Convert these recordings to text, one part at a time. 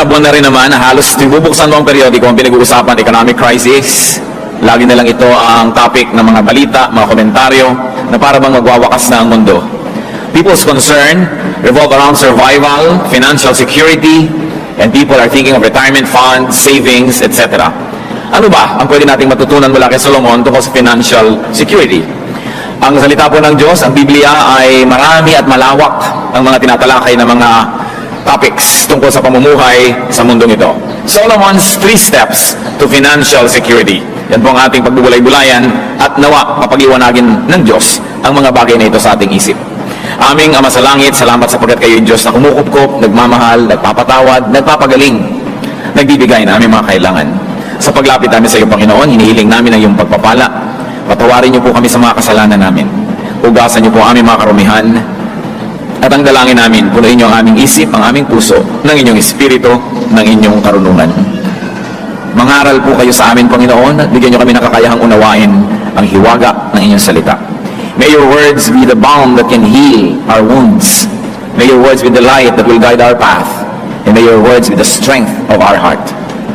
mga buwan na rin naman na halos bubuksan mo ang periodiko ang pinag-uusapan, economic crisis. Lagi na lang ito ang topic ng mga balita, mga komentaryo na para bang magwawakas na ang mundo. People's concern revolve around survival, financial security, and people are thinking of retirement funds, savings, etc. Ano ba ang pwede nating matutunan mula kay Solomon tungkol sa financial security? Ang salita po ng Diyos, ang Biblia ay marami at malawak ang mga tinatalakay na mga topics tungkol sa pamumuhay sa mundong ito. Solomon's 3 steps to financial security. Yan po ang ating pagbubulay-bulayan at nawa mapag-iwanagin ng Diyos ang mga bagay na ito sa ating isip. Aming Ama sa Langit, salamat sapagkat kayo yung Diyos na kumukupkop, nagmamahal, nagpapatawad, nagpapagaling, nagbibigay na aming mga kailangan. Sa paglapit namin sa iyo, Panginoon, hinihiling namin ang iyong pagpapala. Patawarin niyo po kami sa mga kasalanan namin. Ugasan niyo po aming mga karumihan. At ang dalangin namin, punuin niyo ang aming isip, ang aming puso, ng inyong espiritu, ng inyong karunungan. Mangaral po kayo sa amin, Panginoon, at bigyan niyo kami ng kakayahang unawain ang hiwaga ng inyong salita. May your words be the balm that can heal our wounds. May your words be the light that will guide our path. And may your words be the strength of our heart.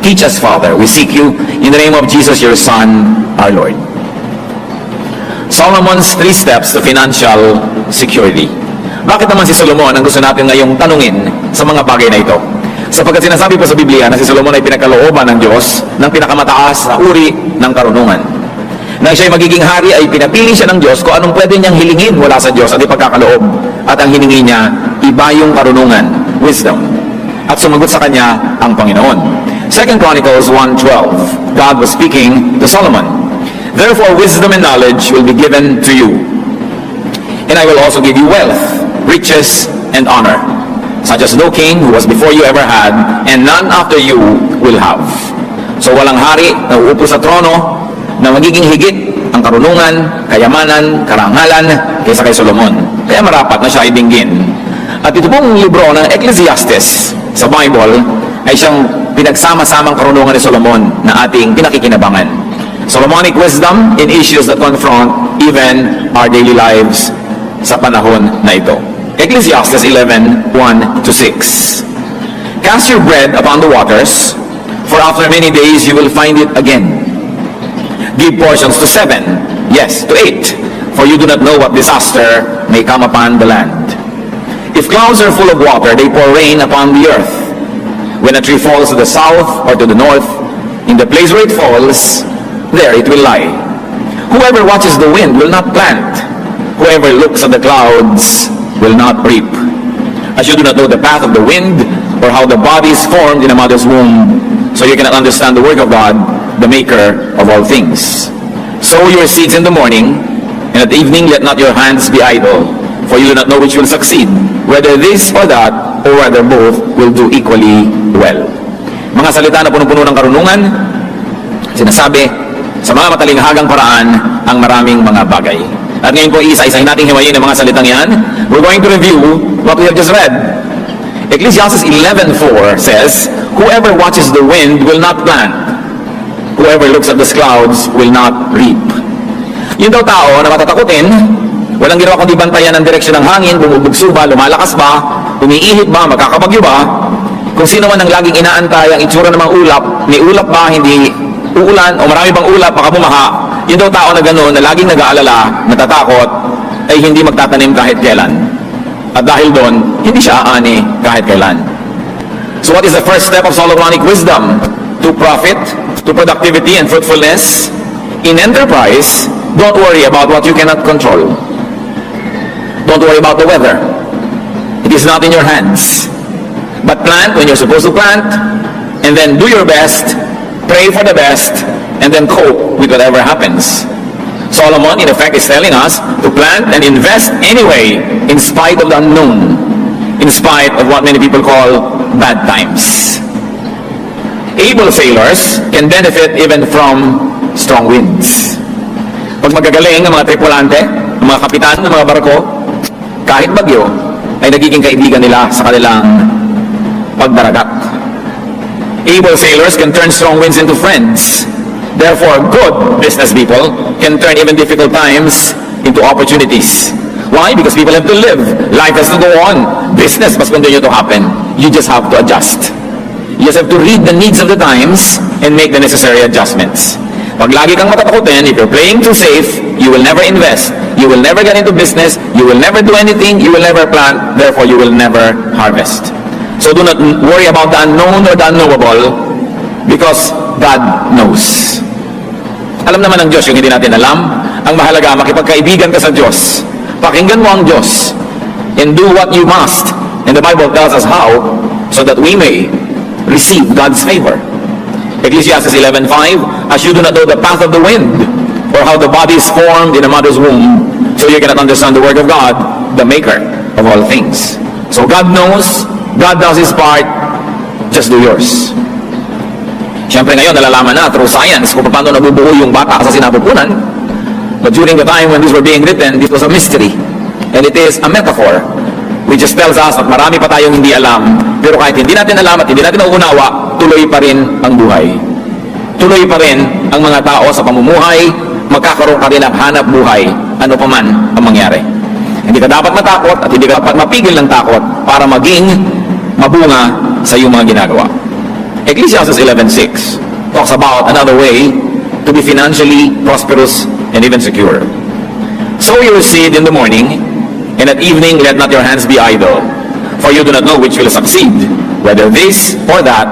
Teach us, Father. We seek you in the name of Jesus, your Son, our Lord. Solomon's 3 steps to financial security. Bakit naman si Solomon ang gusto natin ngayong tanungin sa mga bagay na ito? Sapagkat sinasabi po sa Biblia na si Solomon ay pinagkalooban ng Diyos ng pinakamataas na uri ng karunungan. Nang siya'y magiging hari ay pinapili siya ng Diyos kung anong pwede niyang hilingin mula sa Diyos at ipagkakaloob. At ang hiningi niya, iba yung karunungan, wisdom. At sumagot sa kanya ang Panginoon. 2 Chronicles 1:12, God was speaking to Solomon. Therefore, wisdom and knowledge will be given to you. And I will also give you wealth, riches, and honor, such as no king who was before you ever had, and none after you will have. So walang hari na uupo sa trono na magiging higit ang karunungan, kayamanan, karangalan kaysa kay Solomon. Kaya marapat na siya ay dinggin. At ito pong libro ng Ecclesiastes sa Bible ay siyang pinagsama-samang karunungan ni Solomon na ating pinakikinabangan. Solomonic wisdom in issues that confront even our daily lives sa panahon na ito. Ecclesiastes 11:1-6. Cast your bread upon the waters, for after many days you will find it again. Give portions to 7, yes, to 8, for you do not know what disaster may come upon the land. If clouds are full of water, they pour rain upon the earth. When a tree falls to the south or to the north, in the place where it falls, there it will lie. Whoever watches the wind will not plant. Whoever looks at the clouds will not reap. As you do not know the path of the wind, or how the body is formed in a mother's womb, so you cannot understand the work of God, the maker of all things. Sow your seeds in the morning, and at evening let not your hands be idle, for you do not know which will succeed, whether this or that, or whether both will do equally well. Mga salita na punong-puno ng karunungan, sinasabi sa mga matalinghagang paraan ang maraming mga bagay. At ngayon po isa-isahin nating hiwayin ang mga salitang yan. We're going to review what we have just read. Ecclesiastes 11:4 says, whoever watches the wind will not plant. Whoever looks at the clouds will not reap. Yung daw tao na matatakutin, walang ginawa kundi bantayan ang direksyon ng hangin, bumubugso ba, lumalakas ba, umiihip ba, magkakabagyo ba, kung sino man ang laging inaantay ang itsura ng mga ulap, may ulap ba, hindi uulan, o marami bang ulap, baka bumaha. Yung daw tao na gano'n, na laging nag-aalala, natatakot, ay hindi magtatanim kahit kailan. At dahil doon, hindi siya aani kahit kailan. So what is the first step of Solomonic wisdom? To profit, to productivity and fruitfulness. In enterprise, don't worry about what you cannot control. Don't worry about the weather. It is not in your hands. But plant when you're supposed to plant, and then do your best, pray for the best, and then cope with whatever happens. Solomon, in effect, is telling us to plant and invest anyway, in spite of the unknown, in spite of what many people call bad times. Able sailors can benefit even from strong winds. Pag magagaling ang mga tripulante, ang mga kapitan ng mga barko, kahit bagyo, ay nagiging kaibigan nila sa kanilang pagdaragat. Able sailors can turn strong winds into friends. Therefore, good business people can turn even difficult times into opportunities. Why? Because people have to live. Life has to go on. Business must continue to happen. You just have to adjust. You just have to read the needs of the times and make the necessary adjustments. Pag lagi kang matatakutin, if you're playing too safe, you will never invest, you will never get into business, you will never do anything, you will never plant, therefore you will never harvest. So do not worry about the unknown or the unknowable, because God knows. Alam naman ng Diyos yung hindi natin alam. Ang mahalaga, makipagkaibigan ka sa Diyos. Pakinggan mo ang Diyos and do what you must. And the Bible tells us how, so that we may receive God's favor. Ecclesiastes 11:5, as you do not know the path of the wind, or how the body is formed in a mother's womb, so you cannot understand the word of God, the maker of all things. So God knows, God does His part, just do yours. Siyempre ngayon, nalalaman na through science kung paano nabubuo yung bata sa sinapupunan. But during the time when these were being written, this was a mystery. And it is a metaphor, which just tells us at marami pa tayong hindi alam, pero kahit hindi natin alam at hindi natin nauunawa, tuloy pa rin ang buhay. Tuloy pa rin ang mga tao sa pamumuhay, magkakaroon ka rin ng hanap buhay, ano pa man ang mangyari. Hindi ka dapat matakot at hindi ka dapat mapigil ng takot para maging mabunga sa iyong mga ginagawa. Ecclesiastes 11:6 talks about another way to be financially prosperous and even secure. Sow your seed in the morning, and at evening let not your hands be idle, for you do not know which will succeed, whether this or that,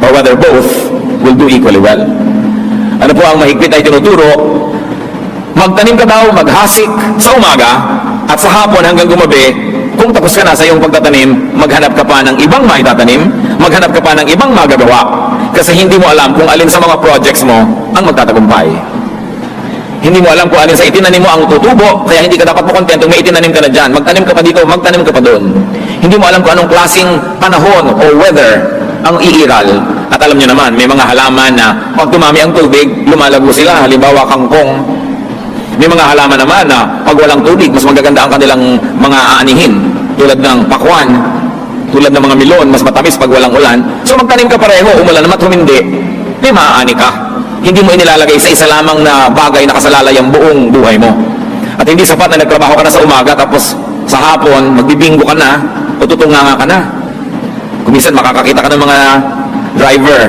or whether both will do equally well. Ano po ang mahigpit ay tinuturo? Magtanim ka daw, maghasik sa umaga, at sa hapon hanggang gumabi, kung tapos ka na sa iyong pagtatanim, maghanap ka pa ng ibang maitatanim, maghanap ka pa ng ibang magagawa, kasi hindi mo alam kung alin sa mga projects mo ang magtatagumpay. Hindi mo alam kung alin sa itinanim mo ang tutubo, kaya hindi ka dapat makontento, may itinanim ka na dyan. Magtanim ka pa dito, magtanim ka pa doon. Hindi mo alam kung anong klaseng panahon o weather ang iiral. At alam nyo naman, may mga halaman na pag tumami ang tubig, lumalago sila. Halimbawa, kangkong. May mga halaman naman na pag walang tubig, mas magaganda ang kanilang mga aanihin. Tulad ng pakwan, tulad ng mga milon, mas matamis pag walang ulan. So magtanim ka pareho, umulan naman at humindi, may maaani ka. Hindi mo inilalagay sa isa lamang na bagay na kasalalay ang buong buhay mo. At hindi sapat na nagtrabaho ka na sa umaga tapos sa hapon magbibinggo ka na o tutunganga ka na. Kuminsan makakakita ka ng mga driver,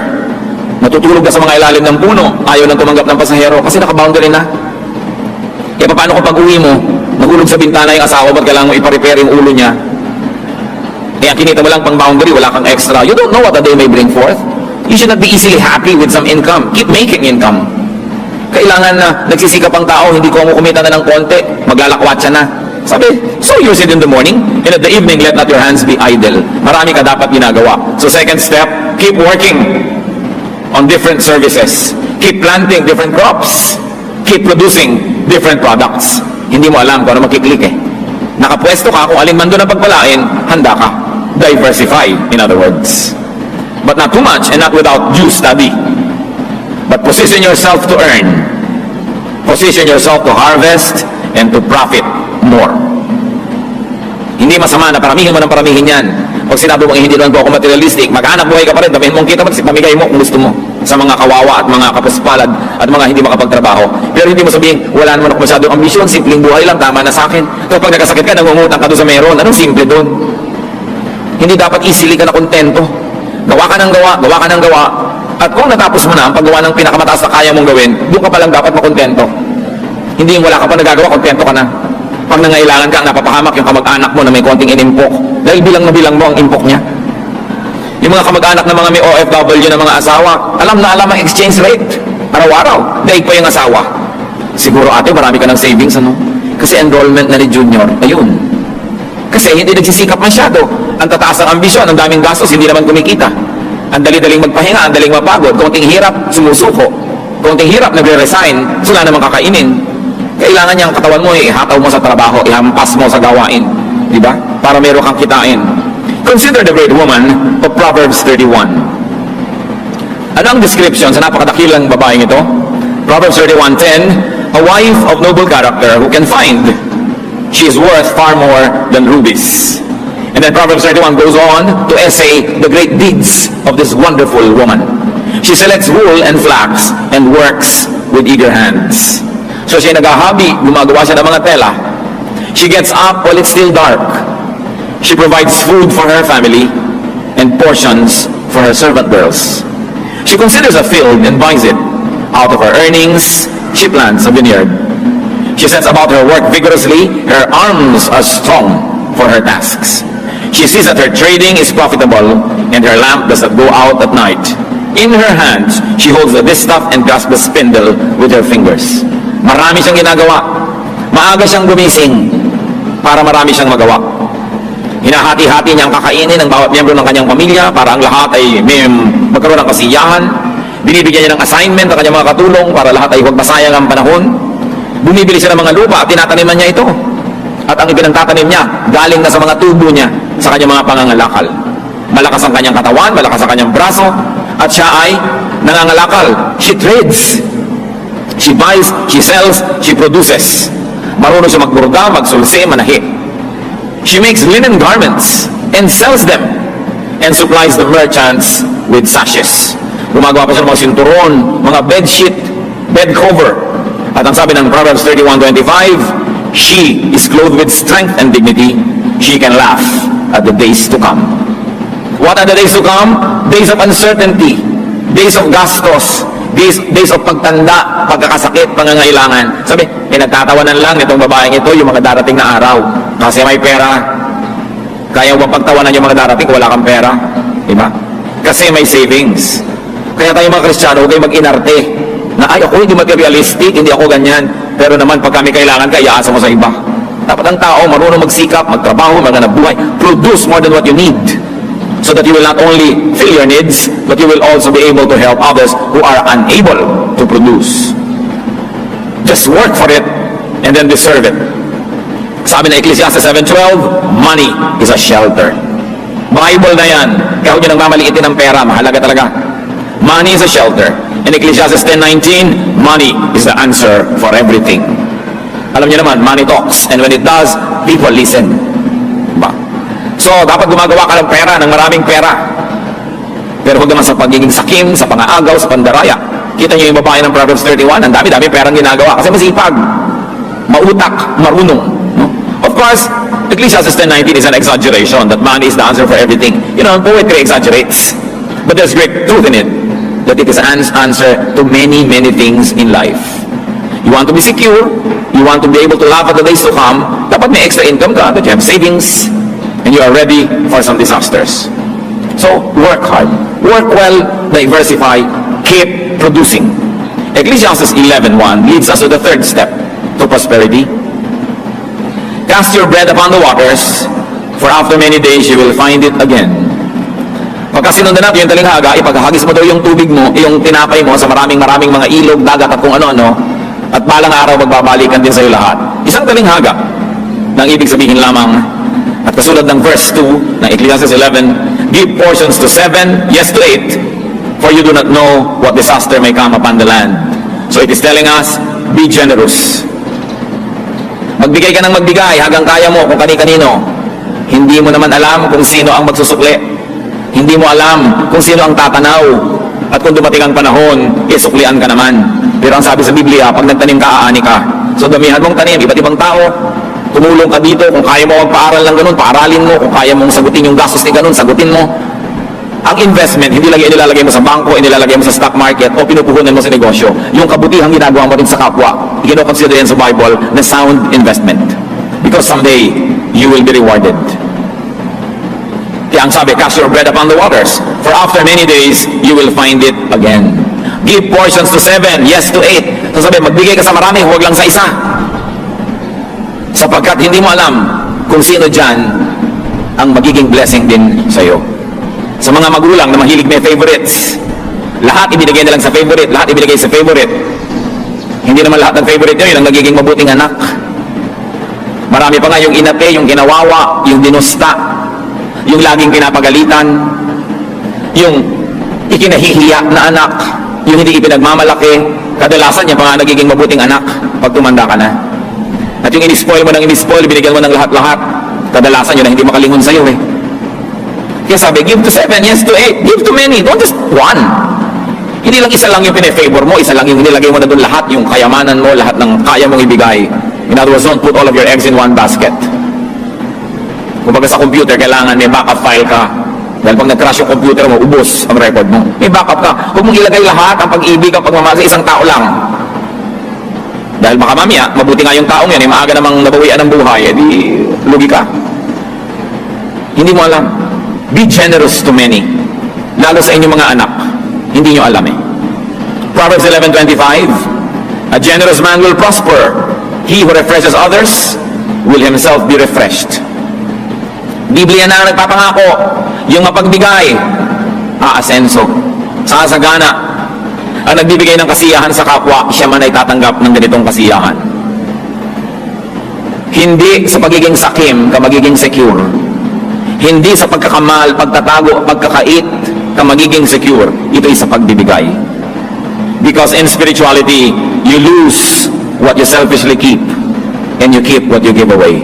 natutulog ka sa mga ilalim ng puno, ayaw nang tumanggap ng pasahero kasi naka-boundary na. Kaya paano kung pag-uwi mo, nahulog sa bintana yung asawa, ba't kailangan mo ipa-repair yung ulo niya? Kaya kinita mo lang pang boundary, wala kang extra. You don't know what a day may bring forth. You should not be easily happy with some income. Keep making income. Kailangan na nagsisikap ang tao, hindi ko mo kumita na ng konti, maglalakwat siya na. Sabi, sow your seed in the morning, and at the evening, let not your hands be idle. Marami ka dapat ginagawa. So second step, keep working on different services. Keep planting different crops. Keep producing different products. Hindi mo alam kung ano makiklik eh. Nakapwesto ka, kung alin man doon ang pagpalain, handa ka. Diversify, in other words. But not too much and not without due study. But position yourself to earn. Position yourself to harvest and to profit more. Hindi masama na paramihin mo ng paramihin yan. Pag sinabi mo, hindi naman po ako materialistic, maghanap buhay ka pa rin, damihin mong kita, pamigay mo kung gusto mo sa mga kawawa at mga kapuspalad at mga hindi makapagtrabaho. Pero hindi mo sabihin, wala naman ako masyadong ambisyon, simpleng buhay lang, tama na sa akin. Kapag nagkasakit ka, nangungutang ka doon sa meron, anong simple doon? Hindi dapat easily ka na kontento. Gawa ka ng gawa, gawa ka ng gawa. At kung natapos mo na ang paggawa ng pinakamataas na kaya mong gawin, doon ka palang dapat makontento. Hindi yung wala ka pa nagagawa, kontento ka na. Pag nangailangan ka, napapahamak yung kamag-anak mo na may konting inimpok. Dahil bilang na bilang mo ang impok niya. Yung mga kamag-anak na mga may OFW na mga asawa, alam na alam ang exchange rate. Araw-araw, daig pa yung asawa. Siguro ate, marami ka ng savings, ano? Kasi enrollment na ni Junior, ayun. Kasi hindi nagsisikap masyado. Ang tataas ng ambisyon, ang daming gastos, hindi naman kumikita. Ang dali-daling magpahinga, ang daling mapagod. Konting hirap, sumusuko. Konting hirap, nagre-resign, wala namang kakainin. Kailangan niya ang katawan mo, ihataw mo sa trabaho, ihampas mo sa gawain. Diba? Para meron kang kitain. Consider the great woman of Proverbs 31. Ano ang description sa napakadakilang babaeng ito? Proverbs 31:10, a wife of noble character who can find. She is worth far more than rubies. And then Proverbs 31 goes on to essay the great deeds of this wonderful woman. She selects wool and flax and works with eager hands. So siya naghahabi, gumagawa siya ng mga tela. She gets up while it's still dark. She provides food for her family and portions for her servant girls. She considers a field and buys it. Out of her earnings, she plants a vineyard. She sets about her work vigorously. Her arms are strong for her tasks. She sees that her trading is profitable and her lamp does not go out at night. In her hands, she holds the distaff and grasps the spindle with her fingers. Marami siyang ginagawa. Maaga siyang gumising para marami siyang magawa. Hinahati-hati niyang kakainin ng bawat miyembro ng kanyang pamilya para ang lahat ay may magkaroon ng kasiyahan. Binibigyan niya ng assignment ang kanyang mga katulong para lahat ay huwag masayang ang panahon. Bumibili siya ng mga lupa at tinataniman niya ito. At ang ipinagtatanim niya, galing na sa mga tubo niya sa kanyang mga pangangalakal. Malakas ang kanyang katawan, malakas ang kanyang braso, at siya ay nangangalakal. She trades. She buys, she sells, she produces. Marunong siya magburga, magsulsi, manahi. She makes linen garments and sells them and supplies the merchants with sashes. Gumagawa pa siya ng mga sinturon, mga bedsheet, bed cover. At ang sabi ng Proverbs 31:25, she is clothed with strength and dignity. She can laugh at the days to come. What are the days to come? Days of uncertainty, days of gastos, days of pagtanda, pagkakasakit, pangangailangan. Sabi, pinagtatawanan lang nitong babaeng ito yung mga darating na araw. Kasi may pera. Kaya mo pagtawanan yung mga darating kung wala kang pera? Diba? Kasi may savings. Kaya tayo mga Kristiyano, huwag kayo mag-inarte. Na ay, ako hindi materialistic, hindi ako ganyan. Pero naman, pag kami kailangan ka, iaasa mo sa iba. Dapat ang tao, marunong magsikap, magtrabaho, maghanap buhay, produce more than what you need. So that you will not only fill your needs, but you will also be able to help others who are unable to produce. Just work for it, and then deserve it. Sabi na Ecclesiastes 7:12, money is a shelter. Bible na yan. Kaya huwag nyo nang mamaliitin ang pera, mahalaga talaga. Money is a shelter. In Ecclesiastes 10:19, money is the answer for everything. Alam niyo naman, money talks. And when it does, people listen. Diba? So, dapat gumagawa ka ng pera, ng maraming pera. Pero huwag naman sa pagiging sakim, sa pangaagaw, sa pandaraya. Kita niyo yung babae ng Proverbs 31, ang dami-dami perang ginagawa. Kasi masipag, mautak, marunong. No? Of course, Ecclesiastes 10:19 is an exaggeration that money is the answer for everything. You know, poetry exaggerates. But there's great truth in it. That it is an answer to many, many things in life. You want to be secure, you want to be able to laugh at the days to come, dapat may extra income ka, that you have savings, and you are ready for some disasters. So, work hard. Work well, diversify, keep producing. Ecclesiastes 11:1 leads us to the third step to prosperity. Cast your bread upon the waters, for after many days you will find it again. Pagka sinundan natin yung talinghaga, ipaghahagis mo daw yung tubig mo, yung tinapay mo sa maraming mga ilog, dagat at kung ano-ano, at balang araw magbabalikan din sa iyo lahat. Isang talinghaga ng ibig sabihin lamang, at kasulad ng verse 2 ng Ecclesiastes 11, give portions to 7, yes to 8, for you do not know what disaster may come upon the land. So it is telling us, be generous. Magbigay ka ng magbigay hanggang kaya mo kung kani-kanino. Hindi mo naman alam kung sino ang magsusukli. Hindi mo alam kung sino ang tatanaw. At kung dumating ang panahon, suklian ka naman. Pero ang sabi sa Biblia, pag nagtanim ka, aani ka. So damihan mong tanim, iba't ibang tao. Tumulong ka dito. Kung kaya mo magpaaral ng ganun, paaralin mo. Kung kaya mong sagutin yung gastos ni ganun, sagutin mo. Ang investment, hindi lang inilalagay mo sa bangko, inilalagay mo sa stock market, o pinupuhunan mo sa negosyo. Yung kabutihang ginagawa mo rin sa kapwa, i-consider yan sa Bible na sound investment. Because someday, you will be rewarded. Kaya ang sabi, cast your bread upon the waters, for after many days, you will find it again. Give portions to 7, yes to 8. So sabi, magbigay ka sa marami, huwag lang sa isa. Sapagkat hindi mo alam kung sino dyan ang magiging blessing din sa iyo. Sa mga magulang na mahilig may favorites, lahat ibinigay na lang sa favorite, lahat ibinigay sa favorite. Hindi naman lahat ng favorite nyo, yun ang nagiging mabuting anak. Marami pa nga yung inape, yung kinawawa, yung dinusta, yung laging pinapagalitan, yung ikinahihiya na anak, yung hindi ipinagmamalaki, kadalasan niya pa nga nagiging mabuting anak pag tumanda ka na. At yung in-spoil mo ng in-spoil, binigyan mo ng lahat-lahat, kadalasan yun na hindi makalingon sa'yo eh. Kaya sabi, give to 7, yes to 8, give to many, don't just one. Hindi lang isa lang yung pinefavor mo, isa lang yung nilagay mo na doon lahat, yung kayamanan mo, lahat ng kaya mong ibigay. In other words, don't put all of your eggs in one basket. Kung baga sa computer, kailangan may backup file ka. Dahil pag nag-crash yung computer mo, ubos ang record mo. May backup ka. Huwag mong ilagay lahat ang pag-ibig, ang pagmamahal sa isang tao lang. Dahil baka mamaya, mabuti nga yung taong yan, maaga namang nabawian ng buhay, edi lugi ka. Hindi mo alam. Be generous to many. Lalo sa inyong mga anak. Hindi nyo alam eh. Proverbs 11:25, a generous man will prosper. He who refreshes others will himself be refreshed. Biblia na ang nagpapangako, yung mapagbigay, aasenso, sasagana. Ang nagbibigay ng kasiyahan sa kapwa, siya man ay tatanggap ng ganitong kasiyahan. Hindi sa pagiging sakim ka magiging secure. Hindi sa pagkakamal, pagtatago, pagkakait ka magiging secure. Ito'y sa pagbibigay. Because in spirituality, you lose what you selfishly keep and you keep what you give away.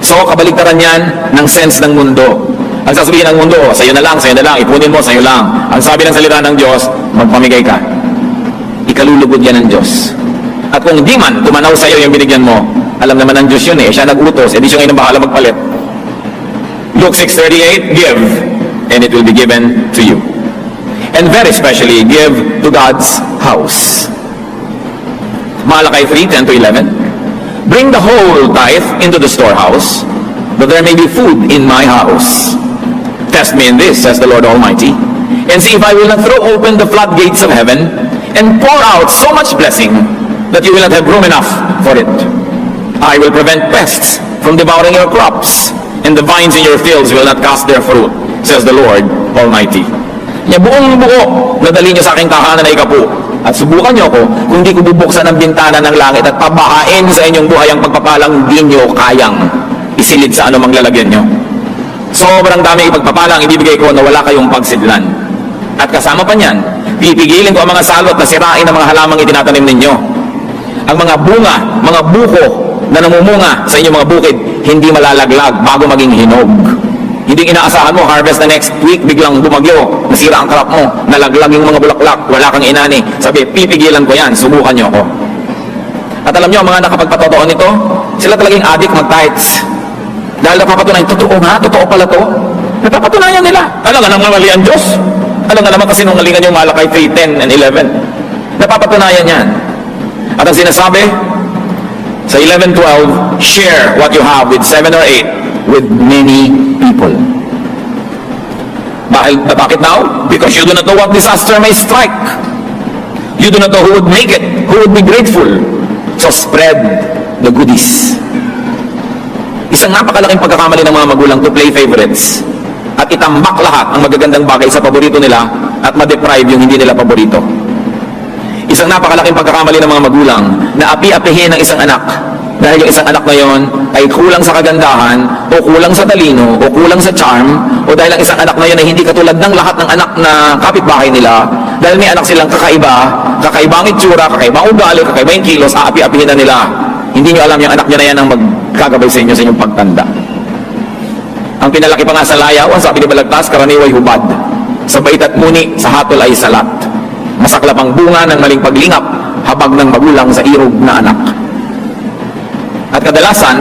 So, kabaligtaran yan ng sense ng mundo. Ang sasabihin ng mundo, sa'yo na lang, ipunin mo, sa'yo lang. Ang sabi ng salita ng Diyos, magpamigay ka. Ikalulugod yan ng Diyos. At kung di man, tumanaw sa'yo yung binigyan mo, alam naman ng Diyos yun eh, siya nag-utos, edi siya ngayon ang bahala magpalit. Luke 6:38, give, and it will be given to you. And very especially, give to God's house. Malachi 3:10-11, bring the whole tithe into the storehouse, that there may be food in my house. Test me in this, says the Lord Almighty, and see if I will not throw open the floodgates of heaven and pour out so much blessing that you will not have room enough for it. I will prevent pests from devouring your crops, and the vines in your fields will not cast their fruit, says the Lord Almighty. Niya buong buo, nadali niyo sa aking tahanan na ikapu. At subukan niyo ako kung di ko bubuksan ang bintana ng langit at pabahain sa inyong buhay ang pagpapalang di niyo kayang isilid sa anumang lalagyan niyo. Sobrang daming ipagpapalang ibibigay ko na wala kayong pagsidlan. At kasama pa niyan, pipigilin ko ang mga salot na sirain ang mga halamang itinatanim ninyo. Ang mga bunga, mga buko na namumunga sa inyong mga bukid, hindi malalaglag bago maging hinog. Hindi inaasahan mo, harvest na next week, biglang bumagyo, nasira ang crop mo, nalaglag yung mga bulaklak, wala kang inani. Sabi, pipigilan ko yan, subukan nyo ako. At alam nyo, ang mga nakapagpatotoo nito, sila talagang addict mag-tithes. Dahil napapatunayan, totoo nga, totoo pala to. Napapatunayan nila. Alam nga naman mali ang Diyos. Alam nga naman kasi nung ngalingan yung Malachi 3:10 and 11. Napapatunayan yan. At ang sinasabi, sa 11:12, share what you have with 7 or 8 with many people. Bakit now? Because you do not know what disaster may strike. You do not know who would make it, who would be grateful. So spread the goodies. Isang napakalaking pagkakamali ng mga magulang to play favorites at itambak lahat ang magagandang bagay sa paborito nila at ma-deprive yung hindi nila paborito. Isang napakalaking pagkakamali ng mga magulang na api-apihin ng isang anak dahil yung isang anak na yon ay kulang sa kagandahan o kulang sa talino o kulang sa charm o dahil ang isang anak na yon ay hindi katulad ng lahat ng anak na kapitbahay nila dahil may anak silang kakaiba, kakaibang itsura, kakaibang ugali, kakaibang kilos, aapi-apihin na nila. Hindi nyo alam yung anak nyo na yan ang magkagabay sa inyo sa inyong pagtanda. Ang pinalaki pa nga sa layaw, ang sabi ni Balagtas, karaniway hubad. Sa bait at muni, sa hatol ay salat. Masaklap ang bunga ng maling paglingap, habag ng magulang sa irog na anak. At kadalasan,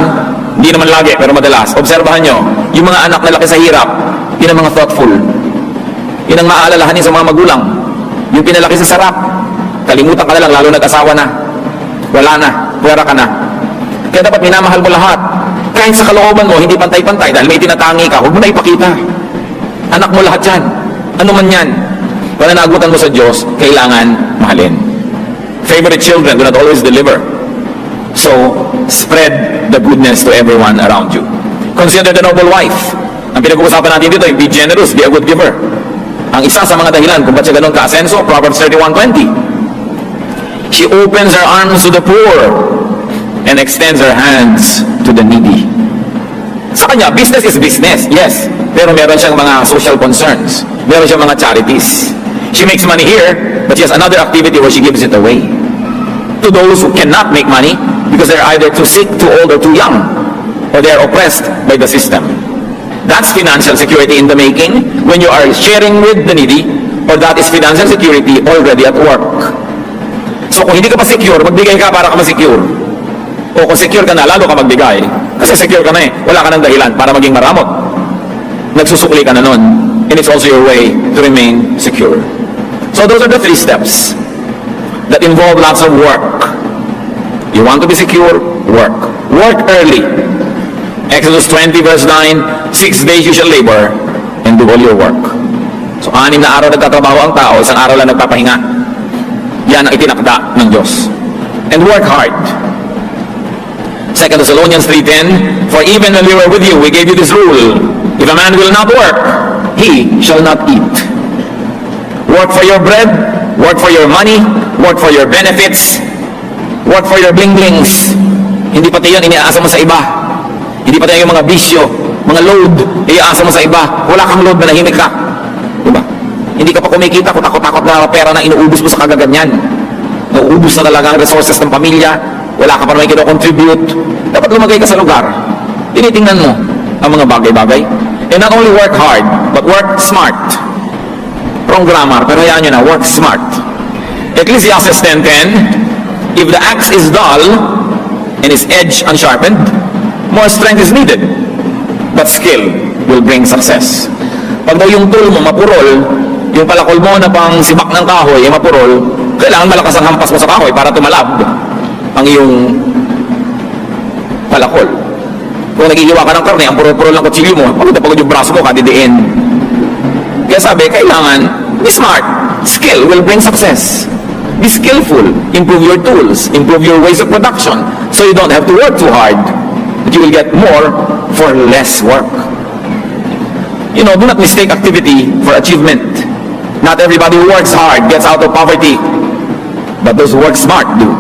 hindi naman lagi, pero madalas, obserbahan nyo, yung mga anak na laki sa hirap, yun ang mga thoughtful. Yun ang maaalalahanin sa mga magulang. Yung pinalaki sa sarap, kalimutan ka na lang, lalo nag-asawa na. Wala na, pwera ka na. Kaya dapat minamahal mo lahat. Kahit sa kalooban mo, hindi pantay-pantay, dahil may tinatangi ka, huwag mo na ipakita. Anak mo lahat yan. Ano man yan. Pananagutan mo sa Diyos, kailangan mahalin. Favorite children do not always deliver. So, spread the goodness to everyone around you. Consider the noble wife. Ang pinag-uusapan natin dito, be generous, be a good giver. Ang isa sa mga dahilan kung ba't siya ganun ka-asenso, Proverbs 31:20. She opens her arms to the poor and extends her hands to the needy. Sa kanya, business is business, yes. Pero meron siyang mga social concerns. Meron siyang mga charities. She makes money here, but she has another activity where she gives it away. To those who cannot make money because they're either too sick, too old, or too young, or they're oppressed by the system. That's financial security in the making when you are sharing with the needy, or that is financial security already at work. So kung hindi ka pa secure, magbigay ka para ka ma-secure. O kung secure ka na, lalo ka magbigay. Kasi secure ka na eh. Wala ka ng dahilan para maging maramot. nagsusukli ka na nun. And it's also your way to remain secure. So those are the 3 steps that involve lots of work. You want to be secure? Work. Work early. Exodus 20 verse 9, 6 days you shall labor and do all your work. So 6 na araw nagtatrabaho ang tao, isang araw lang nagpapahinga. Yan ang itinakda ng Diyos. And work hard. 2 Thessalonians 3:10, for even when we were with you, we gave you this rule. If a man will not work, he shall not eat. Work for your bread, work for your money, work for your benefits, work for your bling-blings. Hindi pati yun, iniaasa mo sa iba. Hindi pati yung mga bisyo, mga load, iaasa mo sa iba. Wala kang load, manahimik ka. Diba? Hindi ka pa kumikita, kutakot-takot na pera na inuubos mo sa kagaganyan. Nauubos na talaga ang resources ng pamilya. Wala ka pa naman kino-contribute. Dapat lumagay ka sa lugar. Tinitingnan mo ang mga bagay-bagay. And not only work hard, but work smart. Wrong grammar, pero hayaan nyo na, work smart. Ecclesiastes 10:10, if the axe is dull and its edge unsharpened, more strength is needed, but skill will bring success. Pag daw yung tool mo mapurol, yung palakol mo na pang sibak ng kahoy ay mapurol, kailangan malakas ang hampas mo sa kahoy para tumalab ang iyong palakol. Kung nagigiwa ka ng karne, ang purol-purol ng kutsilyo mo, pagod yung braso mo, kadidiin. Kaya sabi, kailangan, be smart. Skill will bring success. Be skillful. Improve your tools. Improve your ways of production. So you don't have to work too hard. But you will get more for less work. You know, do not mistake activity for achievement. Not everybody who works hard gets out of poverty. But those who work smart do.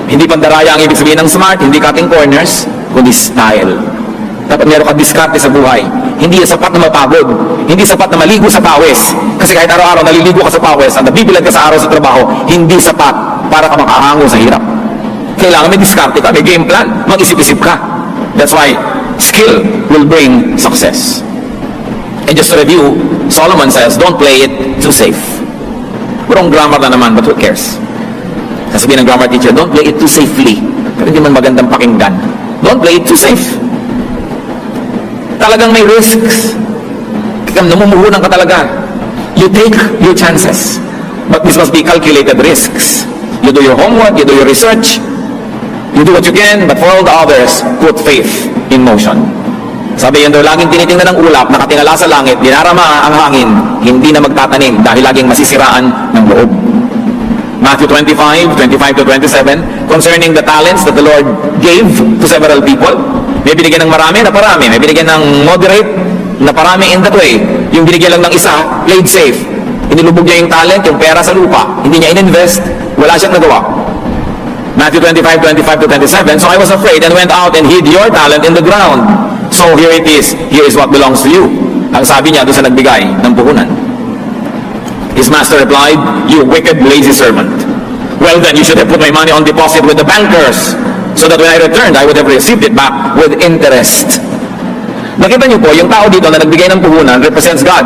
Hindi pandaraya ang ibig sabihin ng smart, hindi cutting corners, kundi style. Dapat meron ka diskarte sa buhay. Hindi sapat na mapagod. Hindi sapat na maligo sa pawis. Kasi kahit araw-araw naliligo ka sa pawis at nabibilad ka sa araw sa trabaho, hindi sapat para ka makahango sa hirap. Kailangan may diskarte ka, may game plan, mag-isip-isip ka. That's why skill will bring success. And just to review, Solomon says, don't play it too safe. Purong grammar na naman, but who cares? Sasabihin ng grammar teacher, don't play it too safely. Pero hindi man magandang pakinggan. Don't play it too safe. Talagang may risks. Namumuhunan ka talaga. You take your chances. But this must be calculated risks. You do your homework, you do your research, you do what you can, but for all the others, put faith in motion. Sabi yun daw, laging tinitingnan ng ulap, nakatingala sa langit, dinarama ang hangin, hindi na magtatanim dahil laging masisiraan ng loob. Matthew 25:25-27, concerning the talents that the Lord gave to several people. May binigyan ng marami na parami, may binigyan ng moderate na parami in that way. Yung binigyan lang ng isa, played safe. Inilubog niya yung talent, yung pera sa lupa. Hindi niya ininvest, wala siyang nagawa. Matthew 25:25-27, so I was afraid and went out and hid your talent in the ground. So here it is, here is what belongs to you. Ang sabi niya doon sa nagbigay ng puhunan. His master replied, you wicked, lazy servant. Well then, you should have put my money on deposit with the bankers, so that when I returned, I would have received it back with interest. Nakita niyo po, yung tao dito na nagbigay ng puhunan represents God.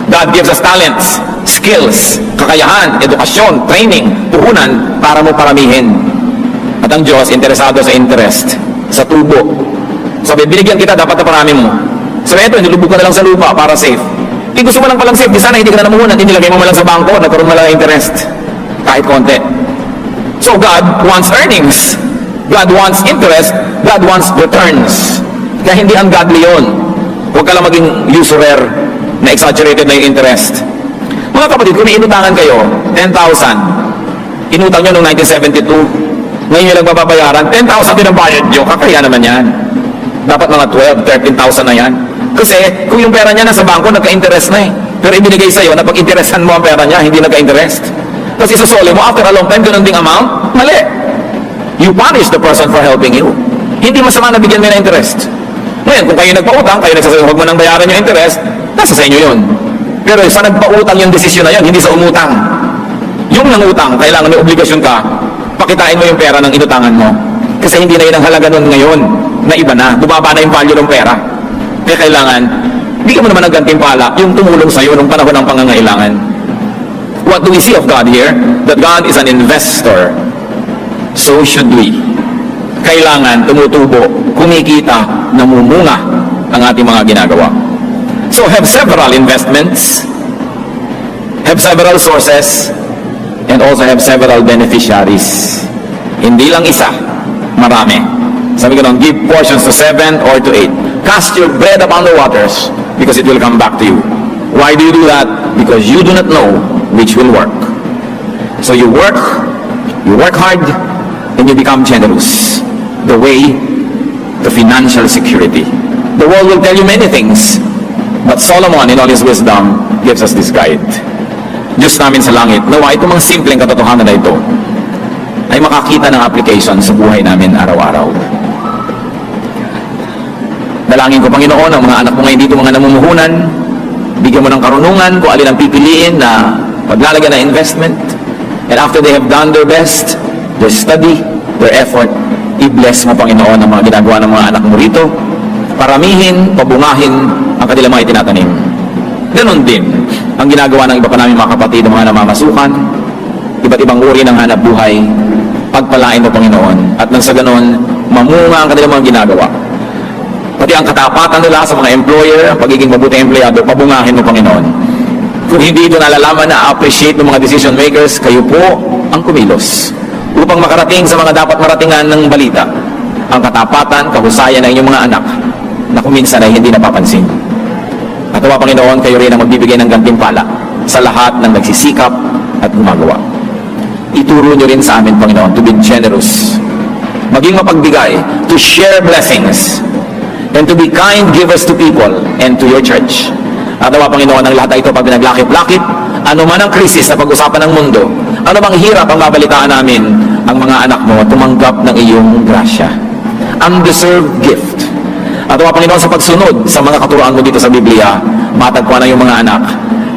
God gives us talents, skills, kakayahan, edukasyon, training, puhunan para mo paramihin. At ang Diyos, interesado sa interest, sa tubo. Sabi, binigyan kita, dapat na parami mo. Sabi, ito, nilubog ka na lang sa lupa para safe. Di gusto mo lang palang safe, di sana hindi ka na namuhunan, inilagay mo malang sa bangko, nagkaroon mo lang interest. Kahit konti. So God wants earnings. God wants interest. God wants returns. Kaya hindi ungodly yun. Huwag ka lang maging usurer na exaggerated na yung interest. Mga kapatid, kung may inutangan kayo, 10,000. Inutang nyo noong 1972. Ngayon nyo lang mababayaran, 10,000 din ang bayad nyo. Kakaya naman yan. Dapat mga 12, 13,000 na yan. Kasi kung yung pera niya nasa bangko, nagka-interest na eh. Pero ibinigay sa'yo na pag-interesan mo ang pera niya, hindi nagka-interest. Tapos isasoli mo, after a long time, ganun ding amount, mali. You punish the person for helping you. Hindi masama na bigyan mo ng interest. Ngayon, kung kayo nagpautang, kayo nagsasabi, huwag mo nang bayaran yung interest, nasa sa inyo yun. Pero sa nagpautang yung desisyon na yun, hindi sa umutang. Yung nangutang, kailangan may obligasyon ka, pakitain mo yung pera ng inutangan mo. Kasi hindi na yun ang halaga nun ngayon, na iba na, bumaba na yung value ng pera. Kaya kailangan, bigyan mo naman ng gantimpala yung tumulong sa'yo nung panahon ng pangangailangan. What do we see of God here? That God is an investor. So should we. Kailangan tumutubo, kumikita, namumunga. ang ating mga ginagawa. So have several investments, have several sources, and also have several beneficiaries. Hindi lang isa, marami. Sabi ko lang, give portions to 7 or to 8. Cast your bread upon the waters because it will come back to you. Why do you do that? Because you do not know which will work. So you work hard, and you become generous. The way to financial security. The world will tell you many things, but Solomon in all his wisdom gives us this guide. Diyos namin sa langit, nawa itong mga simpleng katotohanan na ito ay makakita ng application sa buhay namin araw-araw. Dalangin ko, Panginoon, ang mga anak mo ngayon dito, mga namumuhunan, bigyan mo ng karunungan kung alin ang pipiliin na paglalagyan ng investment, and after they have done their best, their study, their effort, i-bless mo, Panginoon, ang mga ginagawa ng mga anak mo rito, paramihin, pabungahin ang kanilang mga itinatanim. Ganon din ang ginagawa ng iba pa namin mga kapatid, mga namamasukan, iba't ibang uri ng hanap buhay, pagpalain mo, Panginoon, at nang sa ganon, mamunga ang kanilang mga ginagawa. Pati ang katapatan nila sa mga employer, ang pagiging mabuting empleyado, pabungahin mo, Panginoon. Kung hindi ito nalalaman na appreciate ng mga decision makers, kayo po ang kumilos upang makarating sa mga dapat maratingan ng balita, ang katapatan, kahusayan ng inyong mga anak na kuminsan ay hindi napapansin. At nawa, Panginoon, kayo rin ang magbibigay ng gantimpala sa lahat ng nagsisikap at gumagawa. Ituro nyo rin sa amin, Panginoon, to be generous, maging mapagbigay, to share blessings, and to be kind givers to people and to your church. At nawa, Panginoon, ang lahat ito pag naglakip-lakip, ano man ang krisis na pag-usapan ng mundo, ano bang hirap ang mabalitaan namin, ang mga anak mo tumanggap ng iyong grasya. Undeserved gift. At nawa, Panginoon, sa pagsunod sa mga katuroan mo dito sa Biblia, matagpuan ng iyong mga anak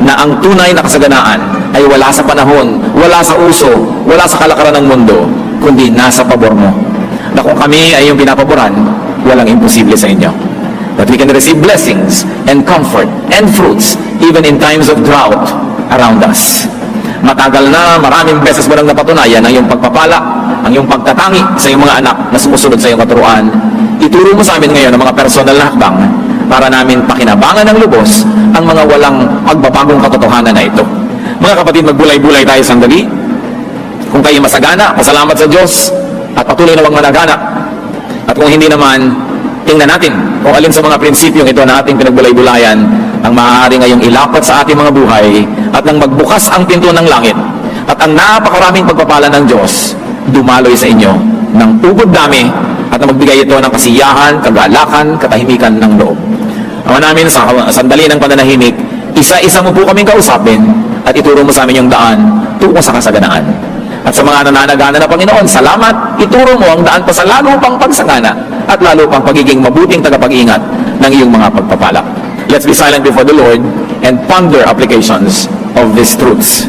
na ang tunay na kasaganaan ay wala sa panahon, wala sa uso, wala sa kalakaran ng mundo, kundi nasa pabor mo. Na kung kami ay iyong pinapaboran, walang imposible sa inyo. That we can receive blessings and comfort and fruits even in times of drought around us. Matagal na, maraming beses mo nang napatunayan ang iyong pagpapala, ang iyong pagtatangi sa iyong mga anak na sumusunod sa iyong katuruan. Ituro mo sa amin ngayon ang mga personal na hakbang para namin pakinabangan ng lubos ang mga walang pagbabagong katotohanan na ito. Mga kapatid, magbulay-bulay tayo sandali. Kung kayo masagana, pasalamat sa Diyos at patuloy na managana. At kung hindi naman, tingnan natin kung alin sa mga prinsipyong ito na ating pinagbulay-bulayan ang maaari ngayong ilapat sa ating mga buhay at nang magbukas ang pinto ng langit at ang napakaraming pagpapala ng Diyos dumaloy sa inyo ng ugod dami at na magbigay ito ng kasiyahan, kagalakan, katahimikan ng loob. Ama namin, sa sandali ng pananahimik, isa-isa mo po kaming kausapin at ituro mo sa amin yung daan tungo sa kasaganaan. At sa mga nananagana na Panginoon, salamat, ituro mo ang daan pa sa lalo pang pagsagana at lalo pang pagiging mabuting tagapag-ingat ng iyong mga pagpapala. Let's be silent before the Lord and ponder applications of these truths.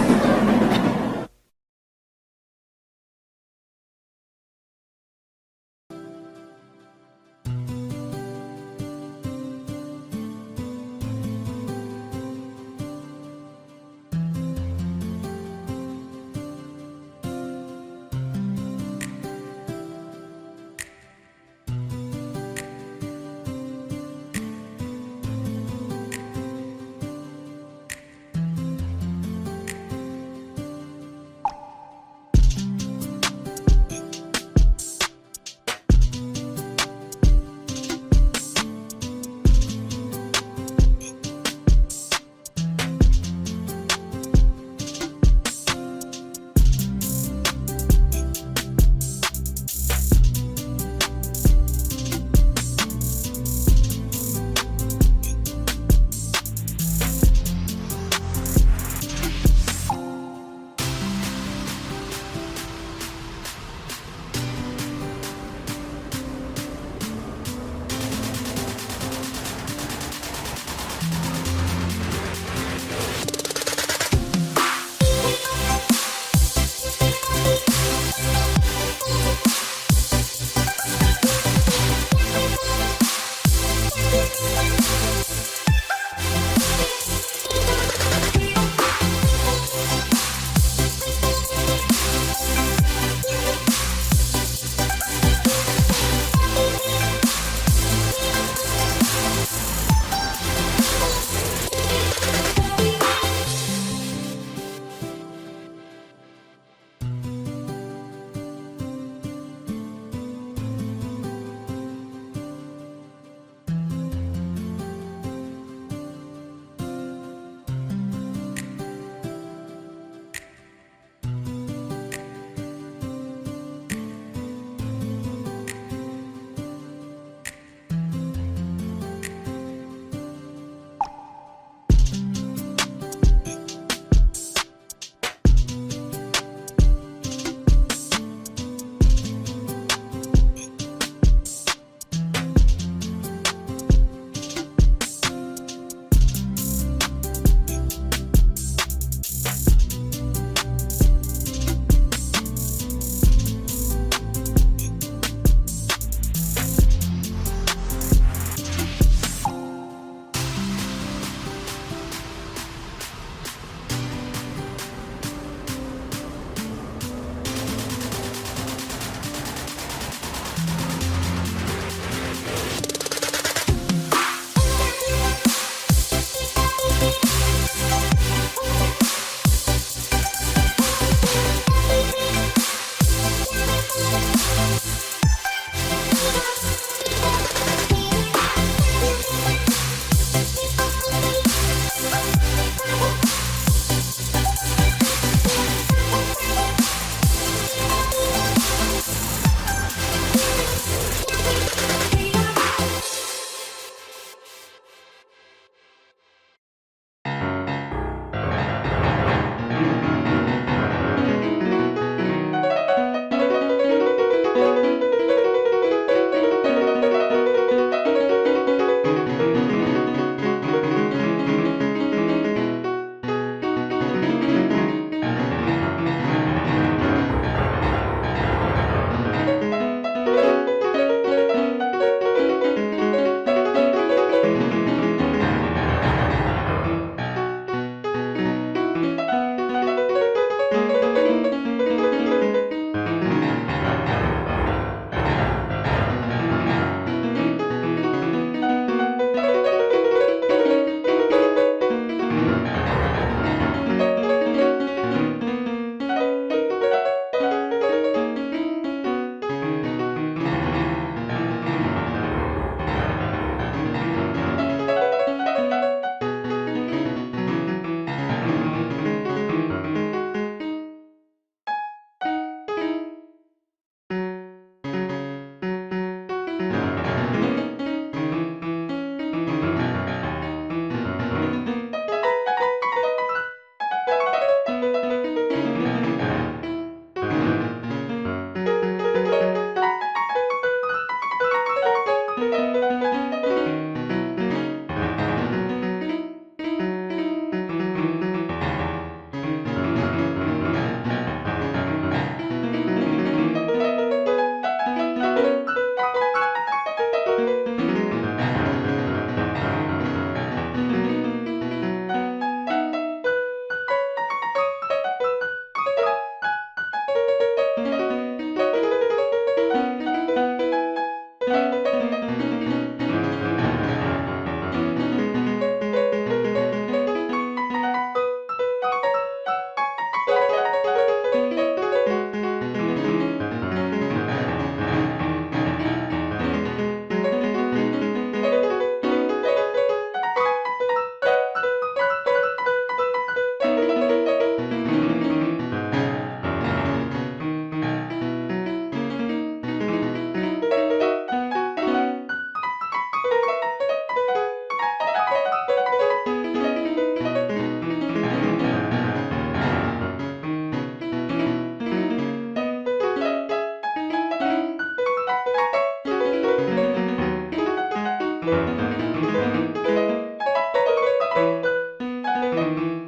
Thank you.